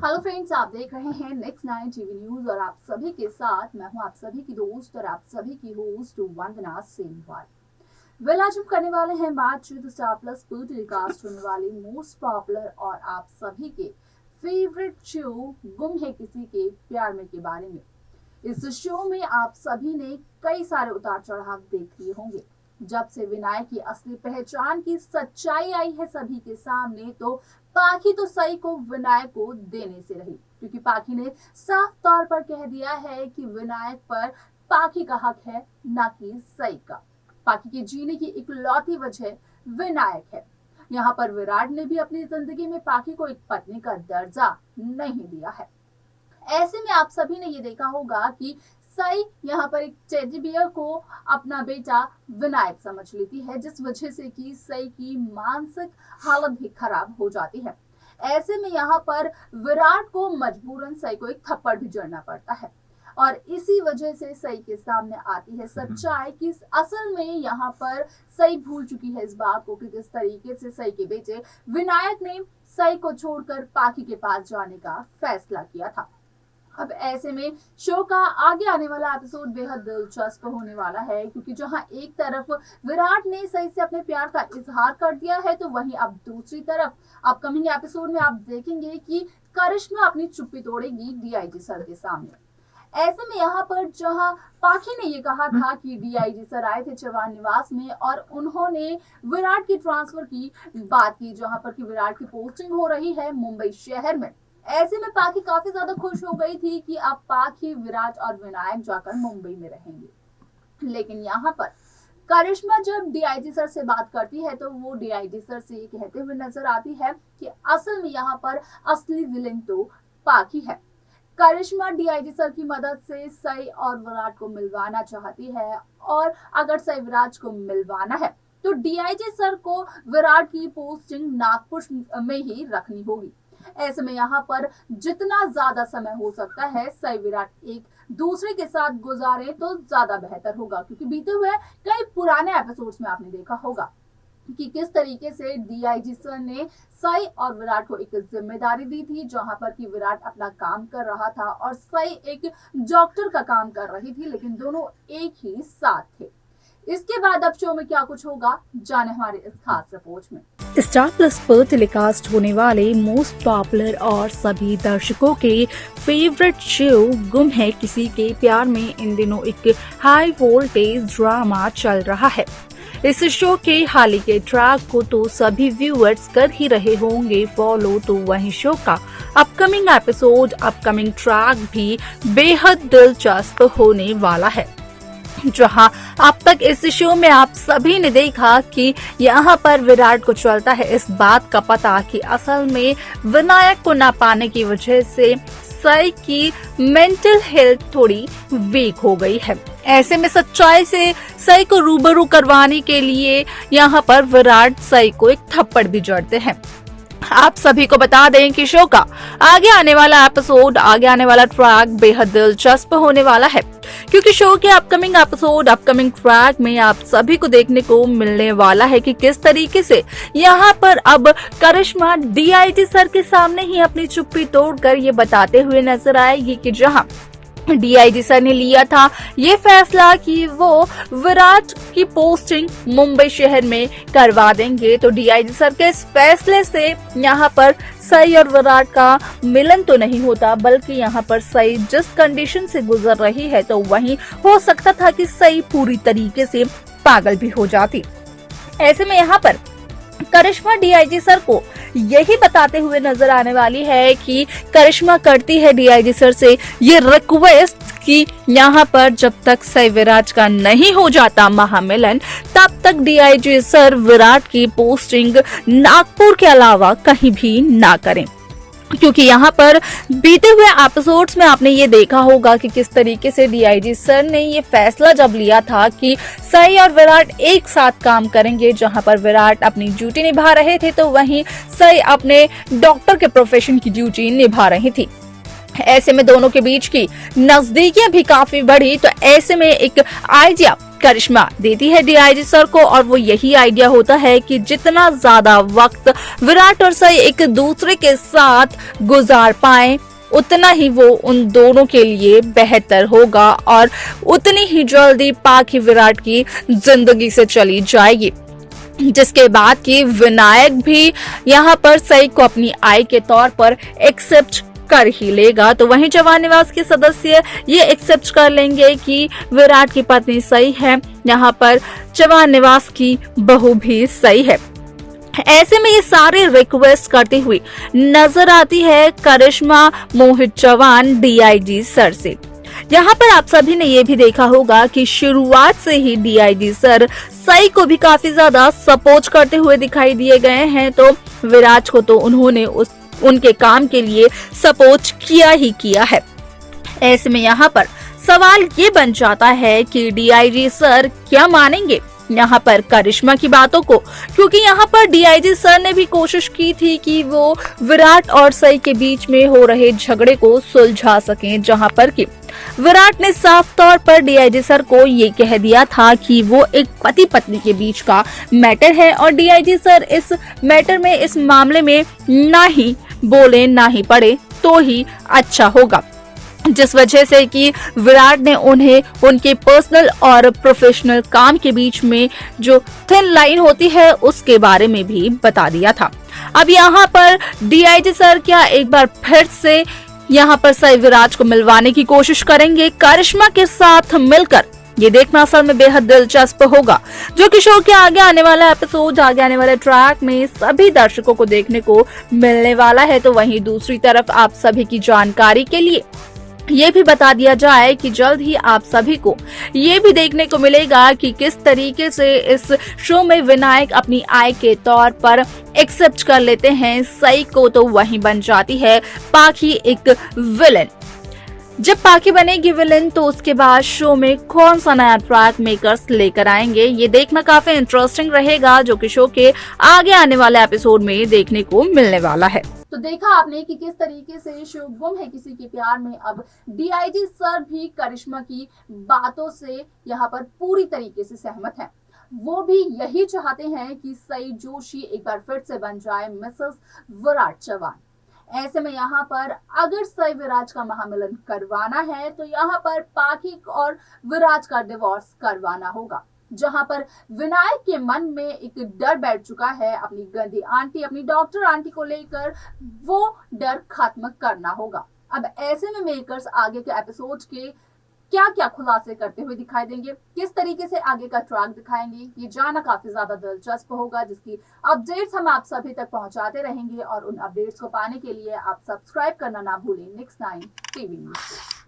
Hello friends, आप देख रहे हैं नेक्स्ट 9 टीवी न्यूज और आप सभी के साथ मैं हूं आप सभी की दोस्त और आप सभी की होस्ट वंदना सेनवाल। वेल, आज हम करने वाले हैं बातचीत स्टार प्लस पर टेलीकास्ट होने वाली मोस्ट पॉपुलर और आप सभी के फेवरेट शो गुम है किसी के प्यार में के बारे में। इस शो में आप सभी ने कई सारे उतार चढ़ाव देख लिए होंगे। जब से विनायक की असली पहचान की सच्चाई आई है सभी के सामने, तो पाखी तो सई को विनायक को देने से रही, क्योंकि पाखी ने साफ तौर पर कह दिया है कि विनायक पर पाखी का हक है, ना कि सई का। पाखी के जीने की इकलौती वजह विनायक है। यहाँ पर विराट ने भी अपनी जिंदगी में पाखी को एक पत्नी का दर्जा नहीं दिया है। ऐसे में आप सभी ने ये देखा होगा कि सई यहाँ पर एक टेडी बियर को अपना बेटा विनायक समझ लेती है, जिस वजह से कि सई की मानसिक हालत भी खराब हो जाती है। ऐसे में यहाँ पर विराट को मजबूरन सई को एक थप्पड़ भी जड़ना पड़ता है और इसी वजह से सई के सामने आती है सच्चाई कि असल में यहाँ पर सई भूल चुकी है इस बात को कि किस तरीके से सई के बेटे विनायक ने सई को छोड़कर पाखी के पास जाने का फैसला किया था। अब ऐसे में शो का आगे आने वाला एपिसोड बेहद दिलचस्प होने वाला है, क्योंकि जहां एक तरफ विराट ने सई से अपने प्यार का इजहार कर दिया है, तो वहीं अब दूसरी तरफ अपकमिंग एपिसोड में आप देखेंगे कि करिश्मा अपनी चुप्पी तोड़ेगी डीआईजी सर के सामने। ऐसे में यहाँ पर जहां पाखी ने ये कहा था कि डीआईजी सर आए थे चौहान निवास में और उन्होंने विराट की ट्रांसफर की बात की, जहां पर कि विराट की पोस्टिंग हो रही है मुंबई शहर में। ऐसे में पाखी काफी ज्यादा खुश हो गई थी कि अब पाखी, विराट और विनायक जाकर मुंबई में रहेंगे। लेकिन यहाँ पर करिश्मा जब डीआईजी सर से बात करती है, तो वो डीआईजी सर से ये कहते हुए नजर आती है कि असल में यहाँ पर असली विलेन तो पाखी है। करिश्मा डीआईजी सर की मदद से सई और विराट को मिलवाना चाहती है, और अगर सई विराट को मिलवाना है तो डीआईजी सर को विराट की पोस्टिंग नागपुर में ही रखनी होगी। ऐसे में यहाँ पर जितना ज्यादा समय हो सकता है सई विराट एक दूसरे के साथ गुजारे तो ज्यादा बेहतर होगा, क्योंकि बीते हुए कई पुराने एपिसोड्स में आपने देखा होगा कि किस तरीके से डीआईजी सर ने सई और विराट को एक जिम्मेदारी दी थी, जहां पर कि विराट अपना काम कर रहा था और सई एक डॉक्टर का काम कर रही थी, लेकिन दोनों एक ही साथ थे। इसके बाद अब शो में क्या कुछ होगा, जाने हमारे इस खास रिपोर्ट में। स्टार प्लस पर टेलीकास्ट होने वाले मोस्ट पॉपुलर और सभी दर्शकों के फेवरेट शो गुम है किसी के प्यार में इन दिनों एक हाई वोल्टेज ड्रामा चल रहा है। इस शो के हाल के ट्रैक को तो सभी व्यूअर्स कर ही रहे होंगे फॉलो, तो वहीं शो का अपकमिंग एपिसोड, अपकमिंग ट्रैक भी बेहद दिलचस्प होने वाला है। जहां अब तक इस शो में आप सभी ने देखा कि यहाँ पर विराट को चलता है इस बात का पता कि असल में विनायक को ना पाने की वजह से सई की मेंटल हेल्थ थोड़ी वीक हो गई है। ऐसे में सच्चाई से सई को रूबरू करवाने के लिए यहाँ पर विराट सई को एक थप्पड़ भी जड़ते हैं। आप सभी को बता दें कि शो का आगे आने वाला एपिसोड, आगे आने वाला ट्रैक बेहद दिलचस्प होने वाला है, क्योंकि शो के अपकमिंग एपिसोड, अपकमिंग ट्रैक में आप सभी को देखने को मिलने वाला है कि किस तरीके से यहाँ पर अब करिश्मा डीआईजी सर के सामने ही अपनी चुप्पी तोड़कर ये बताते हुए नजर आएगी कि जहाँ डीआईजी सर ने लिया था ये फैसला कि वो विराट की पोस्टिंग मुंबई शहर में करवा देंगे, तो डीआईजी सर के इस फैसले से यहाँ पर सई और विराट का मिलन तो नहीं होता, बल्कि यहाँ पर सई जिस कंडीशन से गुजर रही है, तो वहीं हो सकता था कि सई पूरी तरीके से पागल भी हो जाती। ऐसे में यहाँ पर करिश्मा डीआईजी सर को यही बताते हुए नजर आने वाली है कि करिश्मा करती है डीआईजी सर से ये रिक्वेस्ट कि यहाँ पर जब तक सई विराट का नहीं हो जाता महामिलन, तब तक डीआईजी सर विराट की पोस्टिंग नागपुर के अलावा कहीं भी ना करें, क्योंकि यहाँ पर बीते हुए एपिसोड्स में आपने ये देखा होगा कि किस तरीके से डीआईजी सर ने ये फैसला जब लिया था कि सई और विराट एक साथ काम करेंगे, जहाँ पर विराट अपनी ड्यूटी निभा रहे थे तो वहीं सई अपने डॉक्टर के प्रोफेशन की ड्यूटी निभा रही थी। ऐसे में दोनों के बीच की नजदीकियां भी काफी बढ़ी, तो ऐसे में एक आइडिया करिश्मा देती है डीआईजी सर को और वो यही आइडिया होता है कि जितना ज्यादा वक्त विराट और सई एक दूसरे के साथ गुजार पाए उतना ही वो उन दोनों के लिए बेहतर होगा और उतनी ही जल्दी पाखी विराट की जिंदगी से चली जाएगी। जिसके बाद कि विनायक भी यहाँ पर सई को अपनी आई के तौर पर एक्सेप्ट कर ही लेगा। तो वहीं जवान निवास के सदस्य ये एक्सेप्ट कर लेंगे कि विराट की पत्नी सई है, यहाँ पर जवान निवास की बहू भी सही है। ऐसे में ये सारे रिक्वेस्ट करती हुई नजर आती है करिश्मा मोहित चौहान डीआईजी सर से। यहाँ पर आप सभी ने ये भी देखा होगा कि शुरुआत से ही डीआईजी सर सई को भी काफी ज्यादा सपोर्ट करते हुए दिखाई दिए गए हैं। तो विराट को तो उन्होंने उनके काम के लिए सपोर्ट किया ही किया है। ऐसे में यहाँ पर सवाल ये बन जाता है कि डीआईजी सर क्या मानेंगे यहाँ पर करिश्मा की बातों को, क्योंकि यहाँ पर डीआईजी सर ने भी कोशिश की थी कि वो विराट और सई के बीच में हो रहे झगड़े को सुलझा सकें, जहाँ पर कि विराट ने साफ तौर पर डीआईजी सर को ये कह दिया था कि वो एक पति पत्नी के बीच का मैटर है और डीआईजी सर इस मैटर में, इस मामले में ना ही बोले ना ही पड़े तो ही अच्छा होगा। जिस वजह से कि विराट ने उन्हें उनके पर्सनल और प्रोफेशनल काम के बीच में जो थिन लाइन होती है उसके बारे में भी बता दिया था। अब यहाँ पर डीआईजी सर क्या एक बार फिर से यहाँ पर सई विराट को मिलवाने की कोशिश करेंगे करिश्मा के साथ मिलकर? ये देखना असल में बेहद दिलचस्प होगा, जो कि शो के आगे आने वाला एपिसोड, आगे आने वाले ट्रैक में सभी दर्शकों को देखने को मिलने वाला है। तो वहीं दूसरी तरफ आप सभी की जानकारी के लिए ये भी बता दिया जाए कि जल्द ही आप सभी को ये भी देखने को मिलेगा कि किस तरीके से इस शो में विनायक अपनी आय के तौर पर एक्सेप्ट कर लेते हैं सई को, तो वहीं बन जाती है पाखी एक विलेन। जब पाखी बनेगी विलेन तो उसके बाद शो में कौन सा नया ट्रैक मेकर्स लेकर आएंगे, ये देखना काफी इंटरेस्टिंग रहेगा, जो कि शो के आगे आने वाले एपिसोड में देखने को मिलने वाला है। तो देखा आपने कि किस तरीके से शो गुम है किसी के प्यार में अब डीआईजी सर भी करिश्मा की बातों से यहाँ पर पूरी तरीके से सहमत हैं। वो भी यही चाहते हैं कि सई जोशी एक बार फिर से बन जाए मिसेस विराट चौहान। ऐसे में यहाँ पर अगर सई विराट का महामिलन करवाना है तो यहाँ पर पाखी और विराट का डिवोर्स करवाना होगा, जहां पर विनायक के मन में एक डर बैठ चुका है अपनी गंदी आंटी, अपनी डॉक्टर आंटी को लेकर, वो डर खत्म करना होगा। अब ऐसे में मेकर्स आगे के एपिसोड के क्या क्या खुलासे करते हुए दिखाई देंगे, किस तरीके से आगे का ट्रैक दिखाएंगे, ये जानना काफी ज्यादा दिलचस्प होगा, जिसकी अपडेट्स हम आप सभी तक पहुंचाते रहेंगे। और उन अपडेट्स को पाने के लिए आप सब्सक्राइब करना ना भूलें नेक्स्ट 9 टीवी न्यूज़।